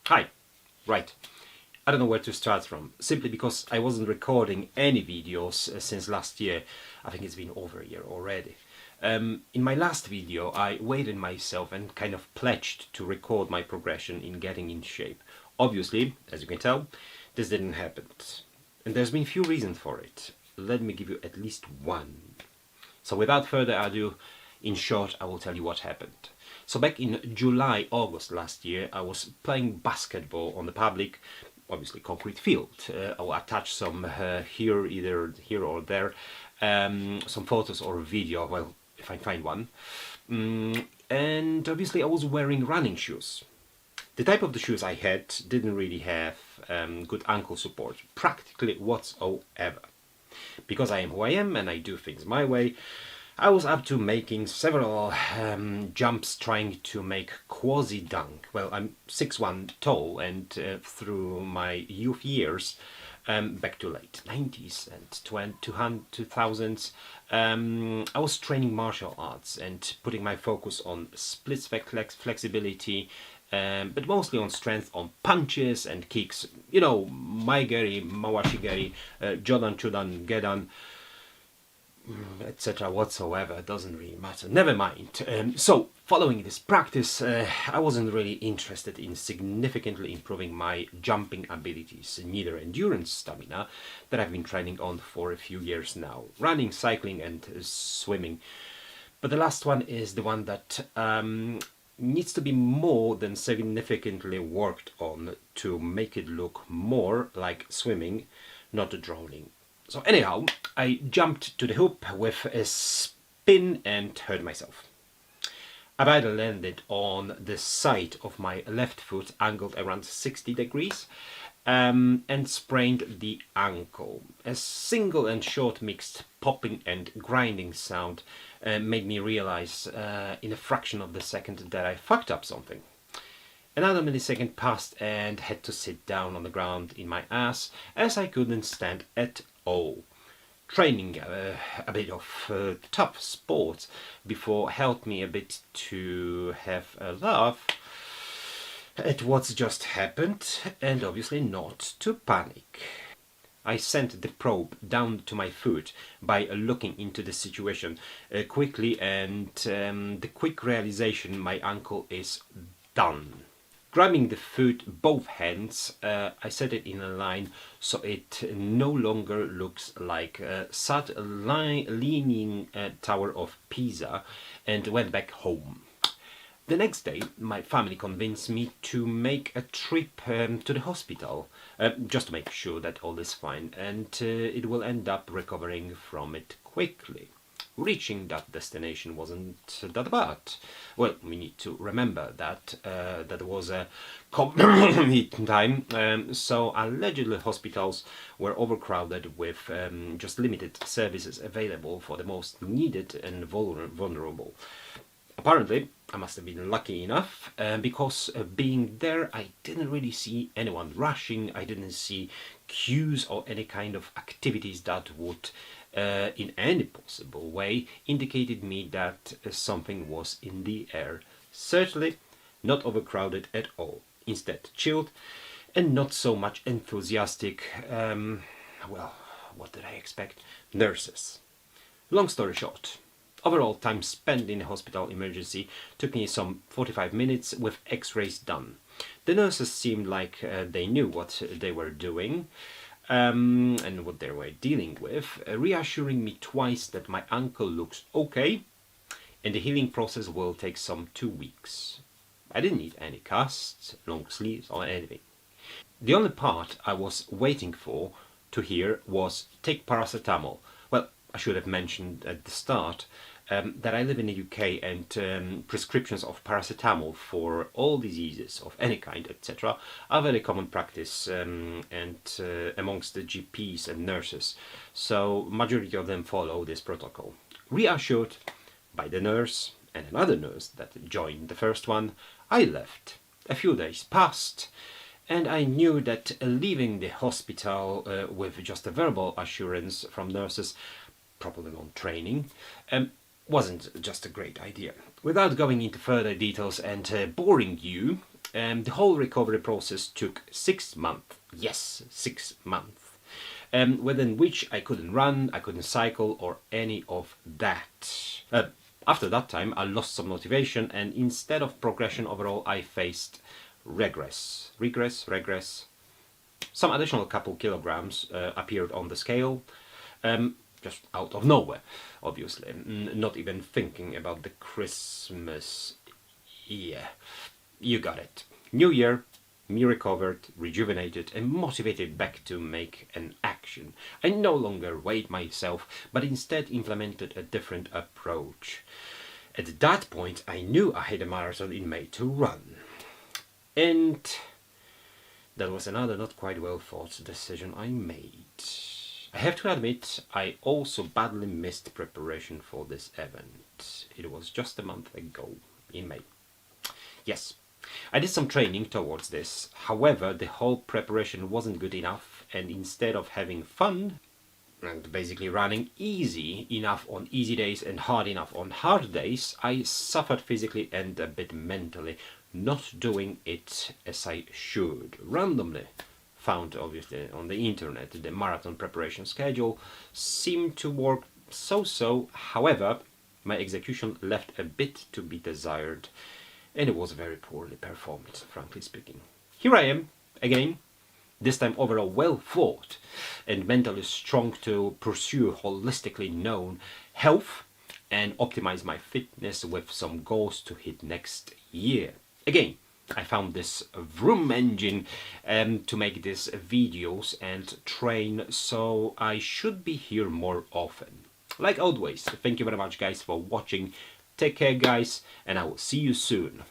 Hi. Right. I don't know where to start from, simply because I wasn't recording any videos since last year. I think it's been over a year already. In my last video, I weighed myself and kind of pledged to record my progression in getting in shape. Obviously, as you can tell, this didn't happen. And there's been few reasons for it. Let me give you at least one. So without further ado, in short, I will tell you what happened. So back in July, August last year, I was playing basketball on the public, obviously concrete field. I will attach some either here or there, some photos or video, well, if I find one. And obviously I was wearing running shoes. The type of the shoes I had didn't really have good ankle support, practically whatsoever. Because I am who I am and I do things my way, I was up to making several jumps trying to make quasi-dunk. Well, I'm 6'1" tall, and through my youth years, back to late 90s and 2000s, I was training martial arts and putting my focus on split flexibility, but mostly on strength, on punches and kicks. You know, Maigeri, Mawashigeri, Jodan, Chudan, Gedan, etc. whatsoever. It doesn't really matter. Never mind. So, following this practice, I wasn't really interested in significantly improving my jumping abilities, neither endurance stamina that I've been training on for a few years now. Running, cycling and swimming. But the last one is the one that needs to be more than significantly worked on to make it look more like swimming, not drowning. So anyhow, I jumped to the hoop with a spin and hurt myself. I either landed on the side of my left foot, angled around 60 degrees, and sprained the ankle. A single and short mixed popping and grinding sound made me realize in a fraction of the second that I fucked up something. Another millisecond passed and had to sit down on the ground in my ass as I couldn't stand at all. Training a bit of tough sports before helped me a bit to have a laugh at what's just happened and obviously not to panic. I sent the probe down to my foot by looking into the situation quickly, and the quick realization my ankle is done. Grabbing the foot both hands, I set it in a line so it no longer looks like a sad leaning Tower of Pisa, and went back home. The next day, my family convinced me to make a trip to the hospital, just to make sure that all is fine and it will end up recovering from it quickly. Reaching that destination wasn't that bad. Well, we need to remember that that was a COVID time, so allegedly hospitals were overcrowded with just limited services available for the most needed and vulnerable. Apparently, I must have been lucky enough, because being there, I didn't really see anyone rushing. I didn't see queues or any kind of activities that would in any possible way indicated me that something was in the air. Certainly not overcrowded at all. Instead chilled and not so much enthusiastic, well, what did I expect? Nurses. Long story short, overall time spent in the hospital emergency took me some 45 minutes with x-rays done. The nurses seemed like they knew what they were doing, and what they were dealing with, reassuring me twice that my ankle looks okay and the healing process will take some 2 weeks. I didn't need any casts, long sleeves or anything. The only part I was waiting for to hear was take paracetamol. Well, I should have mentioned at the start that I live in the UK, and prescriptions of paracetamol for all diseases of any kind, etc., are very common practice and amongst the GPs and nurses. So majority of them follow this protocol. Reassured by the nurse and another nurse that joined the first one, I left. A few days passed, and I knew that leaving the hospital with just a verbal assurance from nurses, probably on training, wasn't just a great idea. Without going into further details and boring you, The whole recovery process took 6 months. Yes, 6 months. Within which I couldn't run, I couldn't cycle, or any of that. After that time, I lost some motivation, and instead of progression overall, I faced regress. Some additional couple kilograms appeared on the scale, just out of nowhere, obviously. Not even thinking about the Christmas. Yeah, you got it. New year, me recovered, rejuvenated, and motivated back to make an action. I no longer weighed myself, but instead implemented a different approach. At that point, I knew I had a marathon in May to run. And that was another not quite well thought decision I made. I have to admit, I also badly missed preparation for this event. It was just a month ago, in May. Yes, I did some training towards this. However, the whole preparation wasn't good enough, and instead of having fun and basically running easy enough on easy days and hard enough on hard days, I suffered physically and a bit mentally, not doing it as I should. Randomly found, obviously, on the internet, the marathon preparation schedule seemed to work so-so. However, my execution left a bit to be desired, and it was very poorly performed, frankly speaking. Here I am, again, this time overall well thought and mentally strong to pursue holistically known health and optimize my fitness with some goals to hit next year. Again, I found this Vroom engine to make these videos and train, so I should be here more often. Like always, thank you very much guys for watching. Take care guys, and I will see you soon.